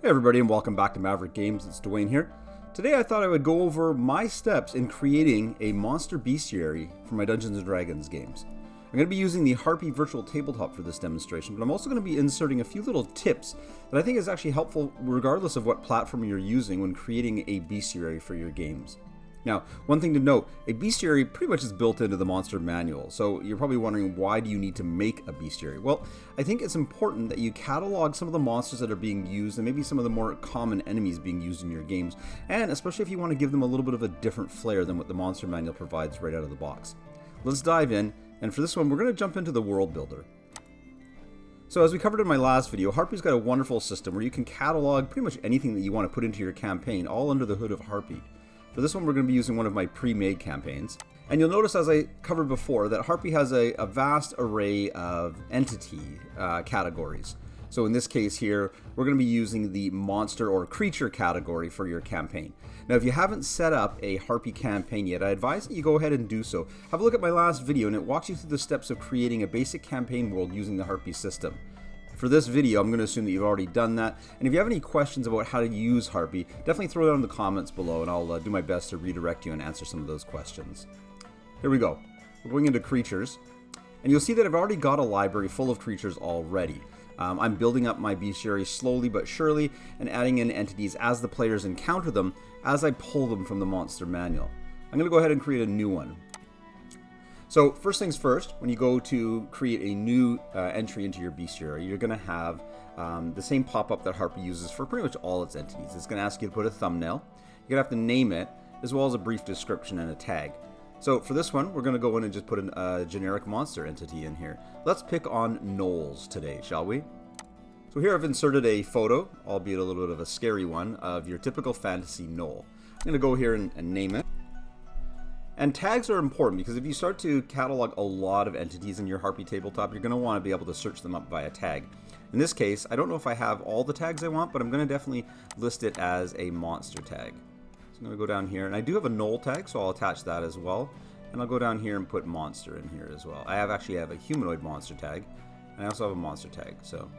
Hey everybody, and welcome back to Maverick Games. It's Dwayne here. Today I thought I would go over my steps in creating a monster bestiary for my Dungeons & Dragons games. I'm going to be using the HARPY virtual tabletop for this demonstration, but I'm also going to be inserting a few little tips that I think is actually helpful regardless of what platform you're using when creating a bestiary for your games. Now, one thing to note, a bestiary pretty much is built into the monster manual, so you're probably wondering, why do you need to make a bestiary? Well, I think it's important that you catalog some of the monsters that are being used and maybe some of the more common enemies being used in your games, and especially if you want to give them a little bit of a different flair than what the monster manual provides right out of the box. Let's dive in, and for this one we're going to jump into the world builder. So as we covered in my last video, HARPY's got a wonderful system where you can catalog pretty much anything that you want to put into your campaign, all under the hood of HARPY. For this one, we're going to be using one of my pre-made campaigns. And you'll notice, as I covered before, that HARPY has a vast array of entity categories. So in this case here, we're going to be using the monster or creature category for your campaign. Now, if you haven't set up a HARPY campaign yet, I advise that you go ahead and do so. Have a look at my last video, and it walks you through the steps of creating a basic campaign world using the HARPY system. For this video, I'm going to assume that you've already done that, and if you have any questions about how to use HARPY, definitely throw it down in the comments below, and I'll do my best to redirect you and answer some of those questions. Here we go. We're going into creatures, and you'll see that I've already got a library full of creatures already. I'm building up my bestiary slowly but surely, and adding in entities as the players encounter them, as I pull them from the monster manual. I'm going to go ahead and create a new one. So first things first, when you go to create a new entry into your bestiary, you're going to have the same pop-up that HARPY uses for pretty much all its entities. It's going to ask you to put a thumbnail. You're going to have to name it, as well as a brief description and a tag. So for this one, we're going to go in and just put a generic monster entity in here. Let's pick on gnolls today, shall we? So here I've inserted a photo, albeit a little bit of a scary one, of your typical fantasy gnoll. I'm going to go here and name it. And tags are important because if you start to catalog a lot of entities in your HARPY tabletop, you're going to want to be able to search them up by a tag. In this case, I don't know if I have all the tags I want, but I'm going to definitely list it as a monster tag. So I'm going to go down here, and I do have a gnoll tag, so I'll attach that as well. And I'll go down here and put monster in here as well. I actually have a humanoid monster tag, and I also have a monster tag. So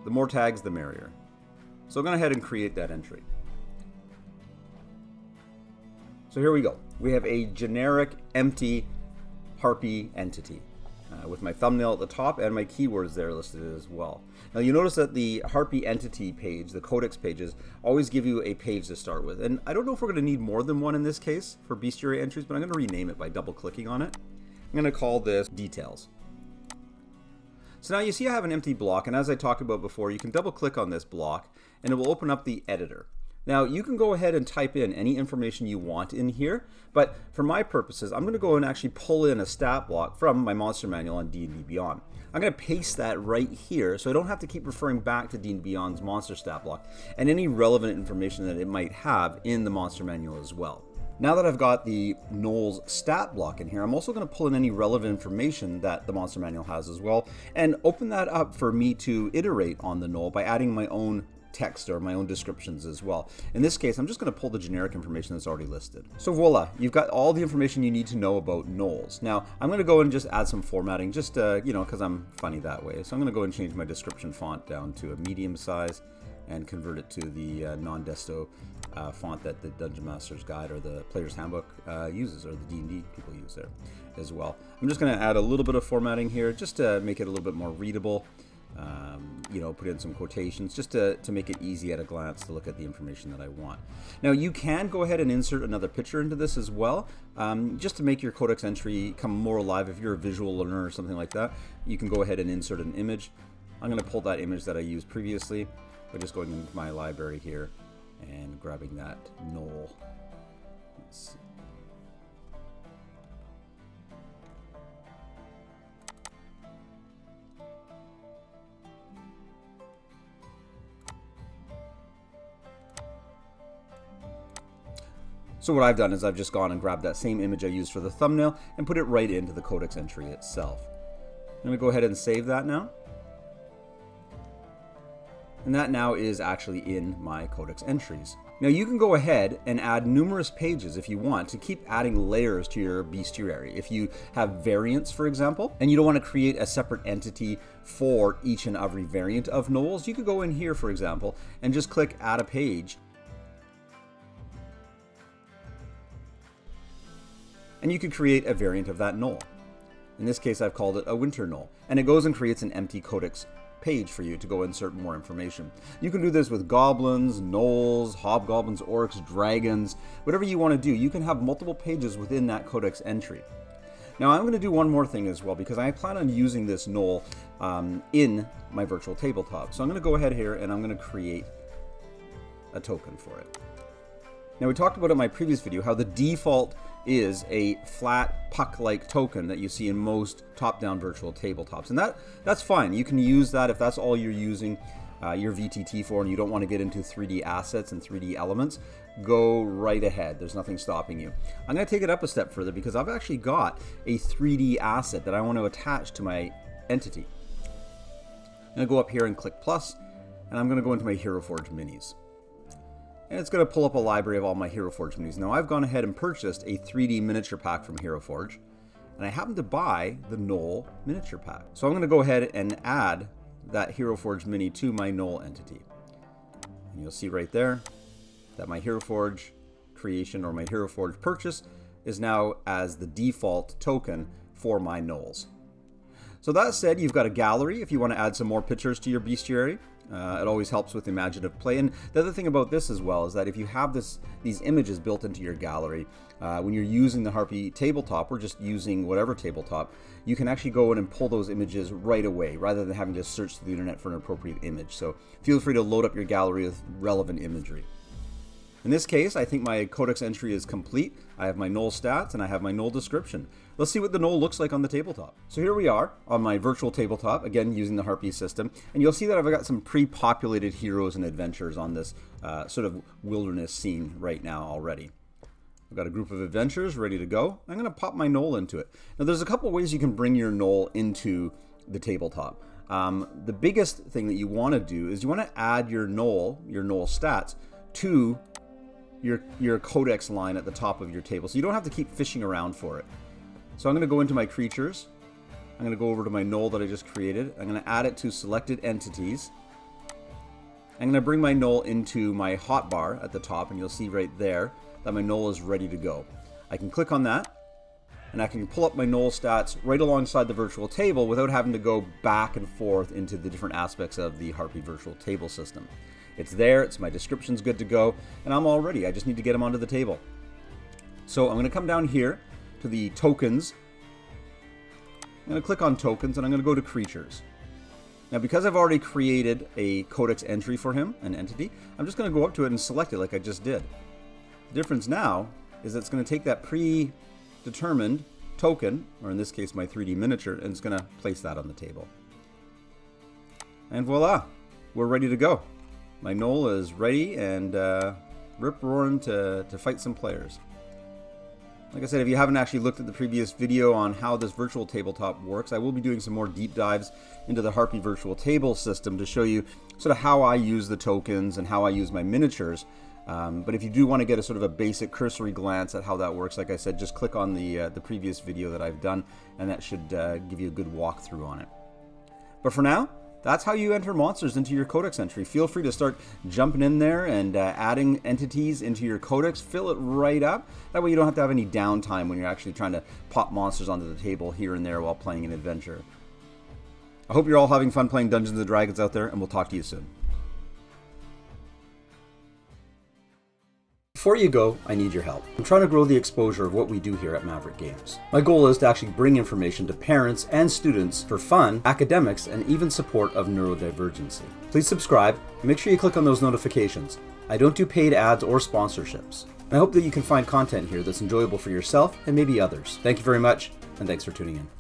the more tags, the merrier. So I'm going to go ahead and create that entry. So here we go. We have a generic, empty HARPY entity with my thumbnail at the top and my keywords there listed as well. Now you notice that the HARPY entity page, the codex pages, always give you a page to start with. And I don't know if we're going to need more than one in this case for bestiary entries, but I'm going to rename it by double clicking on it. I'm going to call this details. So now you see I have an empty block, and as I talked about before, you can double click on this block and it will open up the editor. Now, you can go ahead and type in any information you want in here, but for my purposes, I'm going to go and actually pull in a stat block from my monster manual on D&D Beyond. I'm going to paste that right here so I don't have to keep referring back to D&D Beyond's monster stat block and any relevant information that it might have in the monster manual as well. Now that I've got the gnoll's stat block in here, I'm also going to pull in any relevant information that the monster manual has as well and open that up for me to iterate on the gnoll by adding my own text or my own descriptions as well. In this case, I'm just going to pull the generic information that's already listed. So voila, you've got all the information you need to know about gnolls. Now, I'm going to go and just add some formatting, just because I'm funny that way. So I'm going to go and change my description font down to a medium size and convert it to the non-desto font that the Dungeon Master's Guide or the Player's Handbook uses, or the D&D people use there as well. I'm just going to add a little bit of formatting here just to make it a little bit more readable. Put in some quotations just to make it easy at a glance to look at the information that I want. Now you can go ahead and insert another picture into this as well, just to make your codex entry come more alive. If you're a visual learner or something like that, you can go ahead and insert an image. I'm going to pull that image that I used previously by just going into my library here and grabbing that gnoll. Let's see. So what I've done is I've just gone and grabbed that same image I used for the thumbnail and put it right into the codex entry itself. I'm going to go ahead and save that now. And that now is actually in my codex entries. Now you can go ahead and add numerous pages if you want to keep adding layers to your bestiary. If you have variants, for example, and you don't want to create a separate entity for each and every variant of gnolls, you could go in here, for example, and just click add a page. And you could create a variant of that gnoll. In this case, I've called it a winter gnoll, and it goes and creates an empty codex page for you to go insert more information. You can do this with goblins, gnolls, hobgoblins, orcs, dragons, whatever you want to do. You can have multiple pages within that codex entry. Now I'm going to do one more thing as well, because I plan on using this gnoll in my virtual tabletop. So I'm going to go ahead here and I'm going to create a token for it. Now we talked about in my previous video how the default is a flat puck-like token that you see in most top-down virtual tabletops, and that's fine. You can use that if that's all you're using your VTT for and you don't want to get into 3D assets and 3D elements. Go right ahead. There's nothing stopping you. I'm going to take it up a step further because I've actually got a 3D asset that I want to attach to my entity. I'm going to go up here and click plus, and I'm going to go into my Hero Forge minis. And it's going to pull up a library of all my Hero Forge minis. Now I've gone ahead and purchased a 3D miniature pack from Hero Forge, and I happen to buy the gnoll miniature pack. So I'm going to go ahead and add that Hero Forge mini to my gnoll entity. And you'll see right there that my Hero Forge creation or my Hero Forge purchase is now as the default token for my gnolls. So that said, you've got a gallery if you want to add some more pictures to your bestiary. It always helps with imaginative play. And the other thing about this as well is that if you have these images built into your gallery, when you're using the HARPY tabletop or just using whatever tabletop, you can actually go in and pull those images right away rather than having to search through the internet for an appropriate image. So feel free to load up your gallery with relevant imagery. In this case, I think my codex entry is complete. I have my gnoll stats and I have my gnoll description. Let's see what the gnoll looks like on the tabletop. So here we are on my virtual tabletop, again using the HARPY system, and you'll see that I've got some pre-populated heroes and adventures on this sort of wilderness scene right now already. I've got a group of adventurers ready to go. I'm going to pop my gnoll into it. Now there's a couple ways you can bring your gnoll into the tabletop. The biggest thing that you want to do is you want to add your gnoll stats to your codex line at the top of your table, so you don't have to keep fishing around for it. So I'm going to go into my creatures. I'm going to go over to my gnoll that I just created. I'm going to add it to selected entities. I'm going to bring my gnoll into my hotbar at the top, and you'll see right there that my gnoll is ready to go. I can click on that, and I can pull up my gnoll stats right alongside the virtual table without having to go back and forth into the different aspects of the HARPY virtual table system. It's there, my description's good to go, and I'm all ready. I just need to get them onto the table. So I'm going to come down here to the tokens. I'm going to click on tokens, and I'm going to go to creatures. Now because I've already created a codex entry for him, an entity, I'm just going to go up to it and select it like I just did. The difference now is that it's going to take that predetermined token, or in this case my 3D miniature, and it's going to place that on the table. And voila, we're ready to go. My gnoll is ready and rip-roaring to fight some players. Like I said, if you haven't actually looked at the previous video on how this virtual tabletop works, I will be doing some more deep dives into the HARPY virtual table system to show you sort of how I use the tokens and how I use my miniatures. But if you do want to get a sort of a basic cursory glance at how that works, like I said, just click on the previous video that I've done, and that should give you a good walkthrough on it. But for now, that's how you enter monsters into your codex entry. Feel free to start jumping in there and adding entities into your codex. Fill it right up. That way you don't have to have any downtime when you're actually trying to pop monsters onto the table here and there while playing an adventure. I hope you're all having fun playing Dungeons & Dragons out there, and we'll talk to you soon. Before you go, I need your help. I'm trying to grow the exposure of what we do here at Maverick Games. My goal is to actually bring information to parents and students for fun, academics, and even support of neurodivergency. Please subscribe and make sure you click on those notifications. I don't do paid ads or sponsorships. And I hope that you can find content here that's enjoyable for yourself and maybe others. Thank you very much, and thanks for tuning in.